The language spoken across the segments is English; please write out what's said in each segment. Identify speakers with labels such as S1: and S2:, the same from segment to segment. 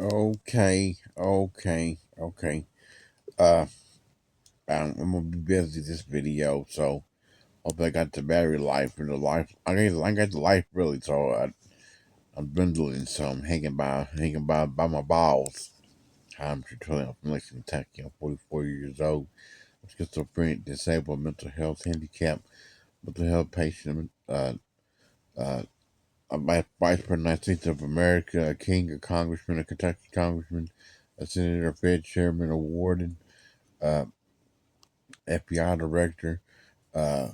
S1: Okay. Uh, I'm gonna be busy this video, so hope I got the battery life and the life. I got the life really, so I'm dwindling, so I'm hanging by my balls. I'm from Lexington, Kentucky. I'm 44 years old. I'm schizophrenic, disabled, mental health handicap, mental health patient. I'm a vice president of the United States of America, a king, a congressman, a Kentucky congressman, a senator, a Fed chairman, a warden, uh, FBI director. Uh,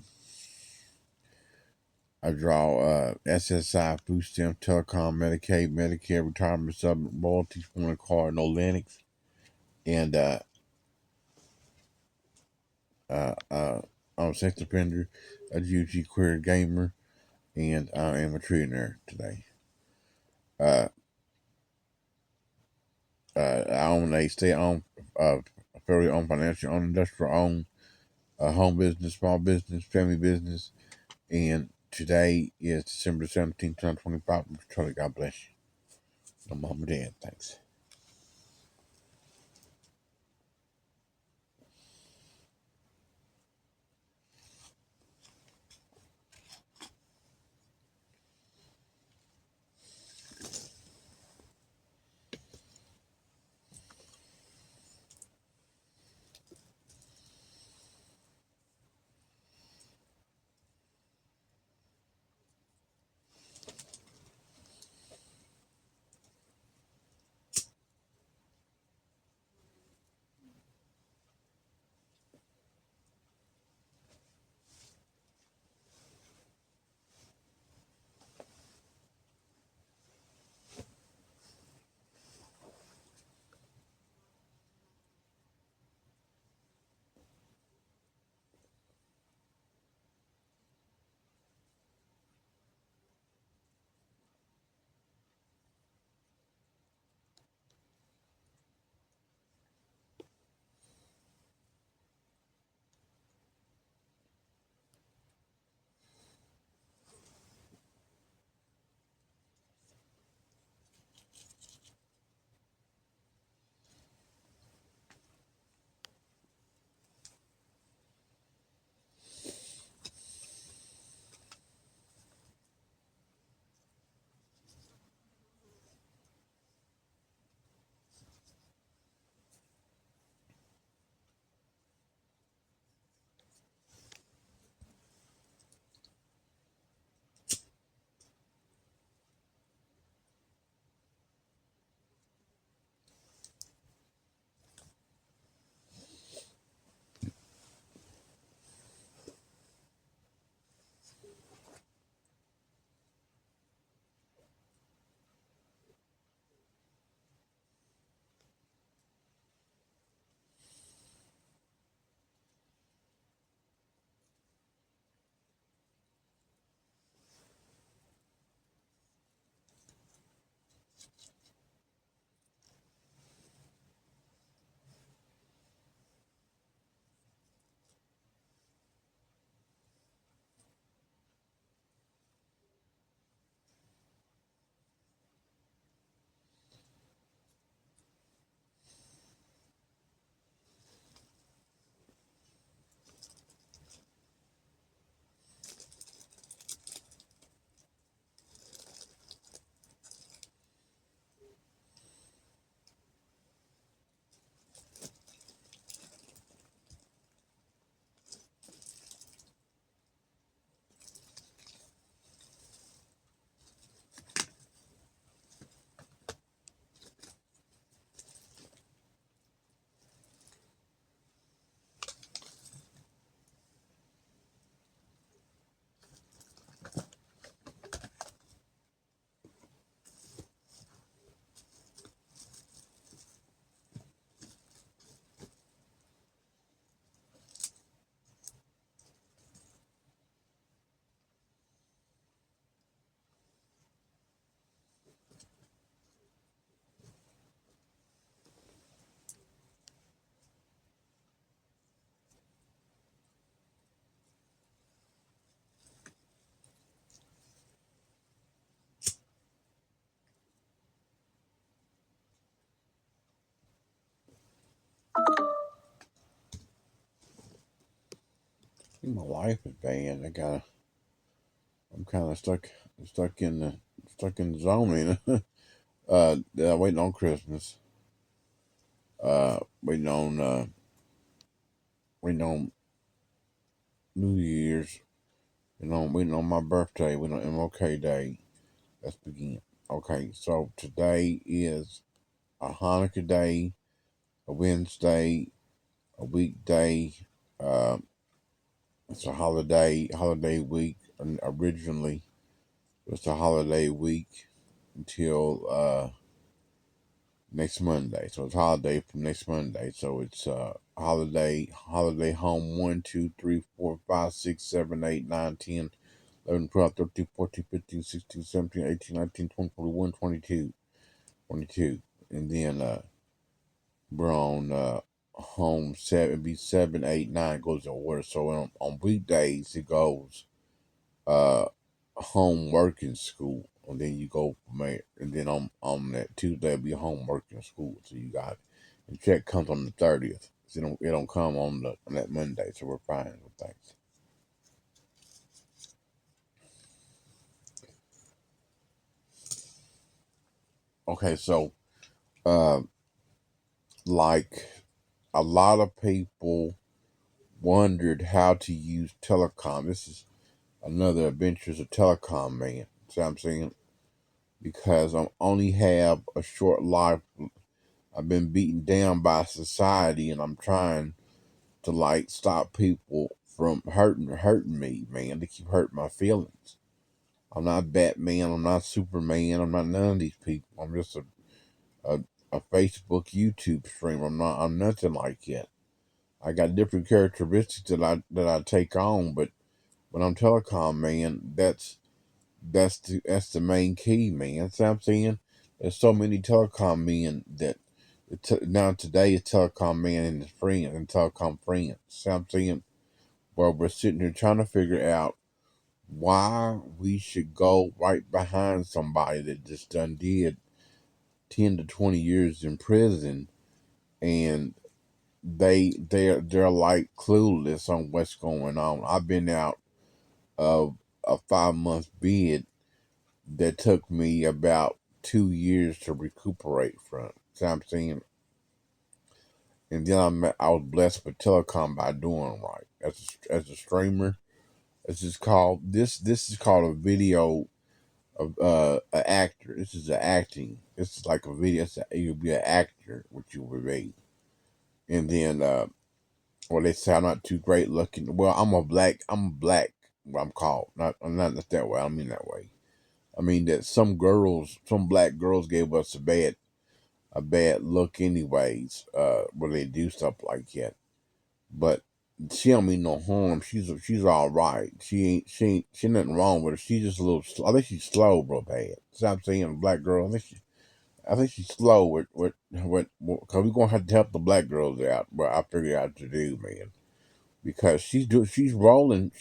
S1: I draw SSI, food stamp, telecom, Medicaid, Medicare, retirement sub, royalties, point of card, no Linux, and I'm a sex offender, a GG queer gamer, and I am a trillionaire today. Uh, I own a state-owned, uh, federally owned, financially owned, industrial owned, home business, small business, family business, and today is December 17th, 2025. Charlie, God bless you. I'm mom and dad. Thanks. think my life is bad. I'm kind of stuck in the zone. Waiting on Christmas. Waiting on waiting on New Year's. Waiting on my birthday. Waiting on MLK Day. Let's begin. Okay, so today is a Hanukkah day, a Wednesday, a weekday. Uh, it's a holiday week. And originally, it was a holiday week until next Monday. So it's holiday from next Monday. So it's holiday home 1, 2, 3, 4, 5, 6, 7, 8, 9, 10, 11, 12, 13, 14, 15, 16, 17, 18, 19, 20, 21, 22, 22. And then we're on home 7, be 7, 8, 9 goes in order. So on weekdays it goes uh home working school, and then you go from there. And then on that Tuesday it'll be home working school. So you got the check comes on the 30th. So it don't come on that Monday. So we're fine with things. Okay, so uh like a lot of people wondered how to use telecom. This is another Adventures of Telecom man. See what I'm saying? Because I only have a short life. I've been beaten down by society, and I'm trying to like stop people from hurting me, man. They keep hurting my feelings. I'm not Batman. I'm not Superman. I'm not none of these people. I'm just a, a Facebook YouTube streamer. I'm nothing like that. I got different characteristics that I take on, but when I'm telecom, man, that's the main key, man. See what I'm saying? There's so many telecom men that now today is telecom man and his friends and telecom friends. See what I'm saying? Where we're sitting here trying to figure out why we should go right behind somebody that just done did 10 to 20 years in prison, and they're like clueless on what's going on. I've been out of a 5 month bid that took me about 2 years to recuperate from. So I'm saying, and then I was blessed with telecom by doing right as a streamer. This is called this is called a video of an actor. This is a acting. This is like a video. You'll be an actor, which you would be, and then well, they say I'm not too great looking. Well, I'm black. What I'm called. I'm not that way. I mean that way. I mean that some black girls gave us a bad look anyways, when they do stuff like that. But she don't mean no harm. She's all right. She nothing wrong with her. She's just a little I think she's slow real bad. So I'm saying black girl, I think she's slow with cause we're gonna have to help the black girls out, but I figure out to do, man. Because she's rolling,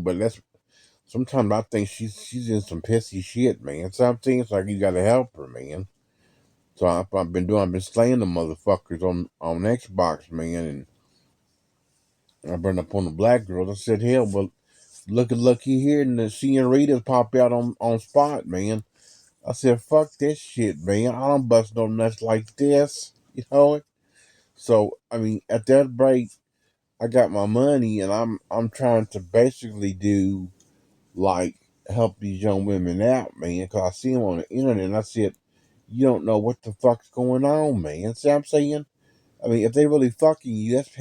S1: but that's sometimes I think she's in some pissy shit, man. So I'm saying it's like you gotta help her, man. So I've been slaying the motherfuckers on Xbox, man, and I burned up on the black girls. I said, hell, well, looky here, and the senoritas pop out on spot, man. I said, fuck this shit, man. I don't bust no nuts like this, you know. So I mean, at that break, I got my money, and I'm trying to basically do like help these young women out, man. Cause I see them on the internet, and I said, you don't know what the fuck's going on, man. See what I'm saying? I mean, if they really fucking you, that's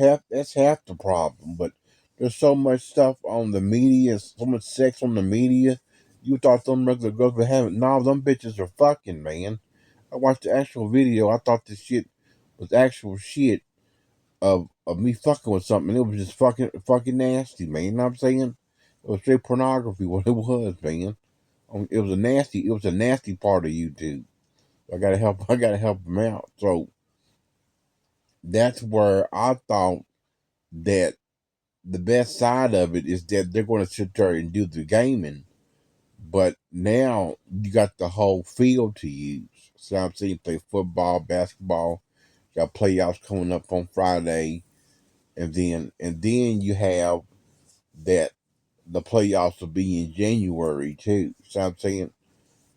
S1: half the problem. But there's so much stuff on the media, so much sex on the media. You thought them regular girls were having? No, them bitches are fucking, man. I watched the actual video. I thought this shit was actual shit of me fucking with something. It was just fucking nasty, man. You know what I'm saying? It was straight pornography. What it was, man. It was a nasty part of YouTube. I gotta help. I gotta help them out. So that's where I thought that the best side of it is that they're going to sit there and do the gaming, but now you got the whole field to use. So I'm seeing play football, basketball. Got playoffs coming up on Friday, and then you have that the playoffs will be in January too. See what I'm saying?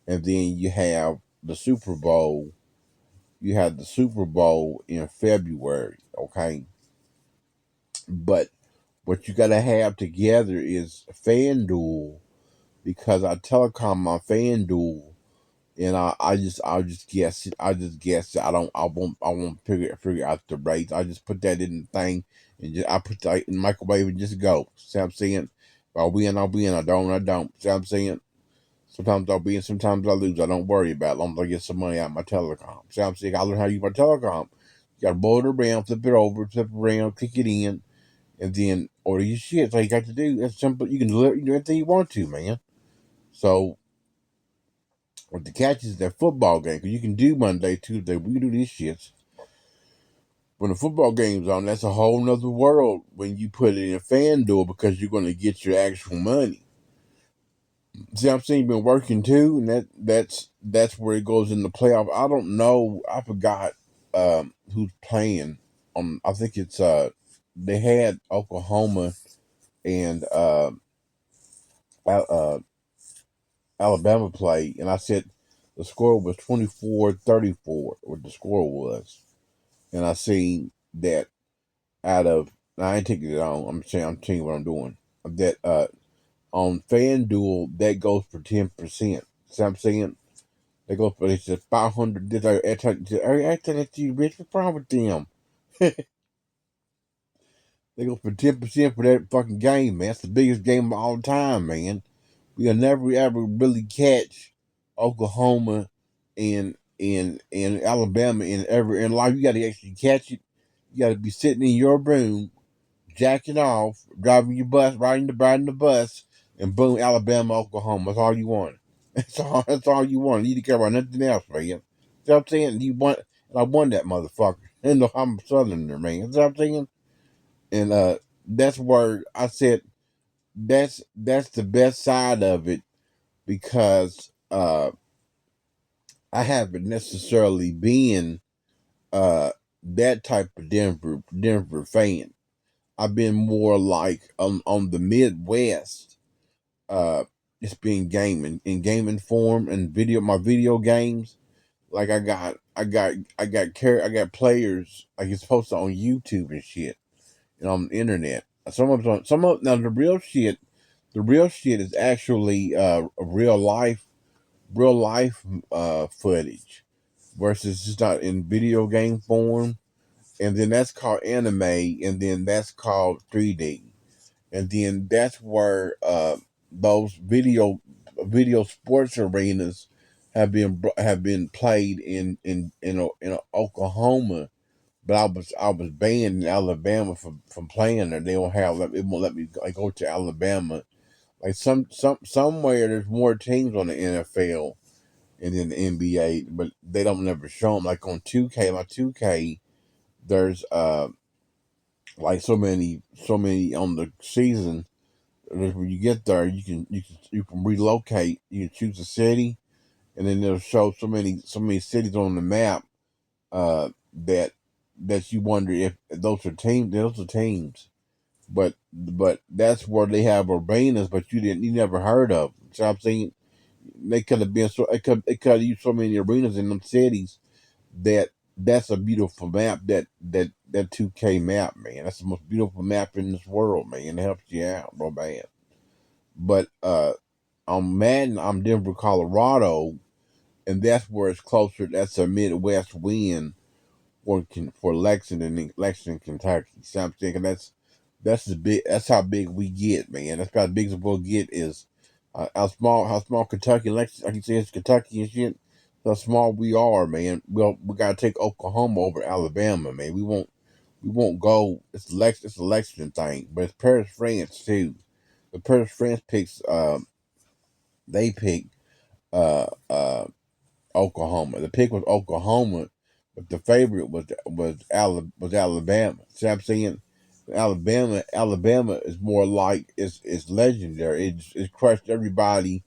S1: And then you have the Super Bowl. You have the Super Bowl in February, okay? But what you gotta have together is FanDuel, because I telecom my FanDuel, and I'll just guess it. I just guess it. I won't figure out the rates. I just put that in the thing, and I put that in the microwave and just go. See what I'm saying? If I win, I'll win. I don't. See what I'm saying? Sometimes I'll win, sometimes I lose. I don't worry about it. As long as I get some money out of my telecom. See what I'm saying? I learn how to use my telecom. You gotta boil it around, flip it over, flip it around, click it in, and then order your shit. That's all you got to do. That's simple. You can do anything you want to, man. So what the catch is that football game, because you can do Monday, Tuesday, we can do these shits. When the football game's on, that's a whole nother world when you put it in FanDuel, because you're going to get your actual money. See, I'm saying you've been working too, and that's where it goes in the playoff. I don't know. I forgot who's playing. I think it's they had Oklahoma and uh, Alabama play, and I said the score was 24-34. What the score was, and I seen that out of. Now, I ain't taking it on. I'm telling you what I'm doing. That on FanDuel that goes for 10%. See what I'm saying? They go for it's just 500. After that, you rich. What's wrong with them? They go for 10% for that fucking game, man. That's the biggest game of all time, man. We'll never ever really catch Oklahoma and Alabama in life. You got to actually catch it. You got to be sitting in your room, jacking off, driving your bus, riding the bus, and boom, Alabama, Oklahoma. That's all you want. That's all you want. You need to care about nothing else, man. You know what I'm saying? And I won that motherfucker. And I'm a Southerner, man. You know what I'm saying? And that's where I said that's the best side of it, because I haven't necessarily been that type of Denver fan. I've been more like on the Midwest. It's been gaming in gaming form and my video games. Like I got players like it's posted on YouTube and shit and on the internet. Now the real shit is actually real life footage versus just not in video game form. And then that's called anime, and then that's called 3D, and then that's where those video sports arenas have been played in Oklahoma. But I was banned in Alabama from playing there. They won't let me go to Alabama. Like somewhere there's more teams on the NFL and then the NBA, but they don't never show them. Like on 2K, my 2K, there's like so many on the season. When you get there, you can relocate. You can choose a city, and then they'll show so many cities on the map that you wonder if those are teams. Those are teams, but that's where they have arenas, but you never heard of. So I'm saying they could have been so it could have used so many arenas in them cities that's a beautiful map. That 2K map, man. That's the most beautiful map in this world, man. It helps you out real bad. But on Madden, I'm Denver, Colorado, and that's where it's closer. That's a Midwest win for Lexington, Kentucky. So I'm thinking that's the big. That's how big we get, man. That's how big as we'll get is how small Kentucky, Lexington. I can say it's Kentucky and shit. How small we are, man. We gotta take Oklahoma over Alabama, man. We won't go. It's a Lexington thing, but it's Paris, France too. The Paris, France picks. They pick uh uh Oklahoma. The pick was Oklahoma, but the favorite was Alabama. See what I'm saying? Alabama is more like it's legendary. It's crushed everybody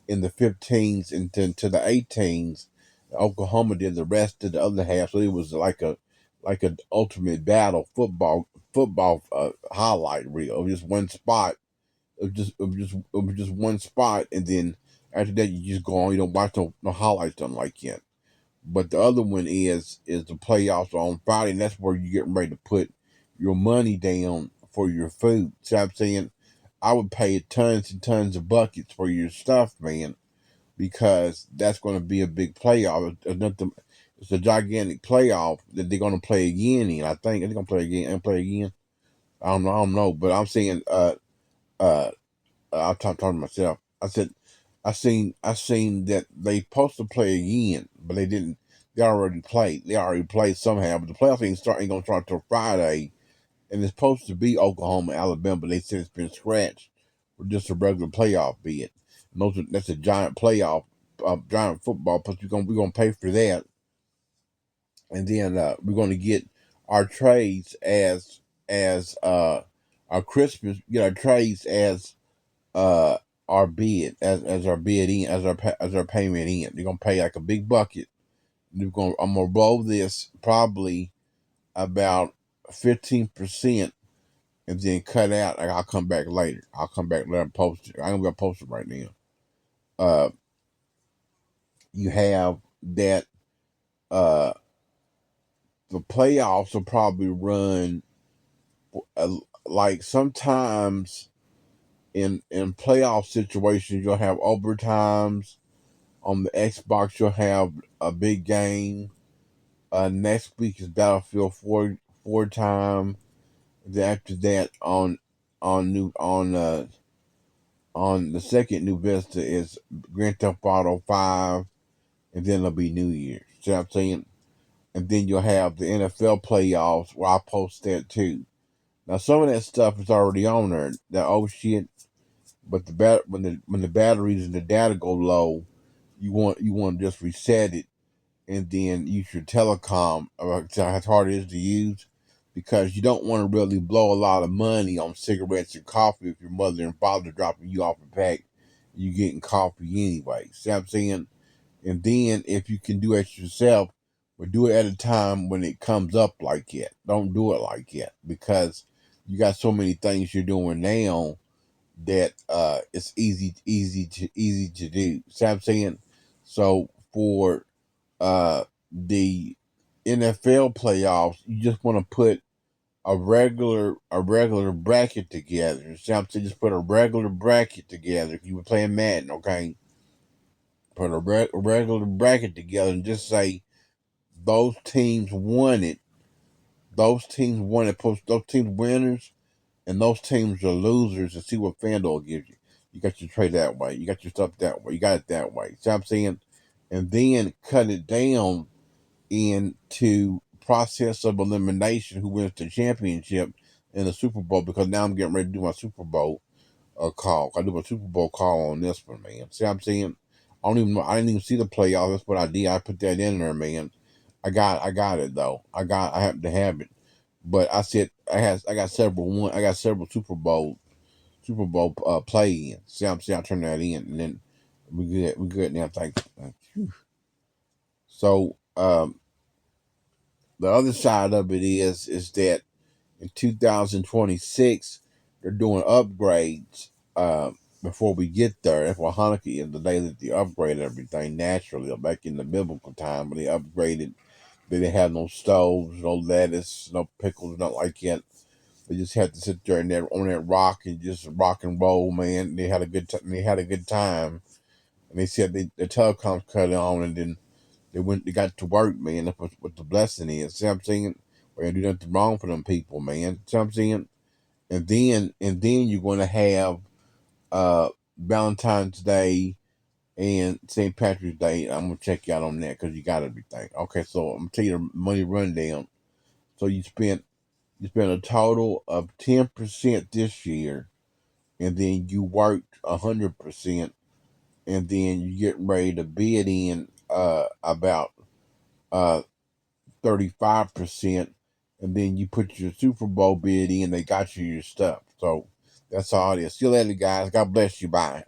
S1: in the 15s and to the 18s. Oklahoma did the rest of the other half, so it was like an ultimate battle football highlight reel. Just one spot, it was just one spot, and then after that you just go on. You don't watch no highlights done like that. But the other one is the playoffs on Friday, and that's where you're getting ready to put your money down for your food. See what I'm saying? I would pay tons and tons of buckets for your stuff, man, because that's going to be a big playoff. It's a gigantic playoff that they're going to play again in. I think they're going to play again and play again. I don't know, but I'm saying, uh, I'm talking to myself. I seen that they supposed to play again, but they didn't. They already played. They already played somehow, but the playoffs ain't gonna start till Friday, and it's supposed to be Oklahoma, Alabama. But they said it's been scratched for just a regular playoff bid. And that's a giant playoff, giant football. Plus we're gonna pay for that, and then we're gonna get our trades as our Christmas. Get our trades as uh our bid as our bid in as our payment in. They're gonna pay like a big bucket. I'm gonna roll this probably about 15% and then cut out. Like, I'll come back later. I'll come back later and post it. I'm gonna post it right now. Uh, you have that. Uh, the playoffs will probably run like sometimes in playoff situations you'll have overtimes. On the Xbox, you'll have a big game. Next week is Battlefield 4 time. Then after that, on the second New Vista is Grand Theft Auto 5, and then it'll be New Year's. See what I'm saying? And then you'll have the NFL playoffs where I post that too. Now some of that stuff is already on there. That old shit, but when the batteries and the data go low, you want to just reset it and then use your telecom. How hard it is to use, because you don't want to really blow a lot of money on cigarettes and coffee if your mother and father dropping you off a pack. You getting coffee anyway. See what I'm saying? And then if you can do it yourself, but do it at a time when it comes up like that. Don't do it like that, because you got so many things you're doing now that it's easy to do. See what I'm saying? So for the NFL playoffs, you just want to put a regular bracket together. See what I'm saying? Just put a regular bracket together. If you were playing Madden, okay, put a regular bracket together and just say those teams won it. Those teams won it. Post those teams winners and those teams are losers, and see what FanDuel gives you. You got your trade that way. You got your stuff that way. You got it that way. See what I'm saying? And then cut it down into process of elimination, who wins the championship in the Super Bowl, because now I'm getting ready to do my Super Bowl call. I do my Super Bowl call on this one, man. See what I'm saying? I don't even know. I didn't even see the playoffs. That's what I did. I put that in there, man. I got it though. I happen to have it. But I said I got several Super Bowl play in. See what I'm saying? I turn that in, and then we good now. Thanks. So the other side of it is that in 2026 they're doing upgrades before we get there. That's why Hanukkah is the day that they upgrade everything naturally. Back in the biblical time when they upgraded, they didn't have no stoves, no lettuce, no pickles, not like that. They just had to sit there and on that rock and just rock and roll, man. They had a good They had a good time, and they said the telecoms cut on, and then they got to work, man. That's what the blessing is. See what I'm saying? We ain't do nothing wrong for them people, man. See what I'm saying? And then you're gonna have Valentine's Day and St. Patrick's Day. I'm gonna check you out on that because you got everything. Okay, so I'm gonna tell you the money rundown. So you spent a total of 10% this year, and then you worked 100%, and then you get ready to bid in about uh 35%, and then you put your Super Bowl bid in. They got you your stuff. So that's all it is. See you later, guys. God bless you. Bye.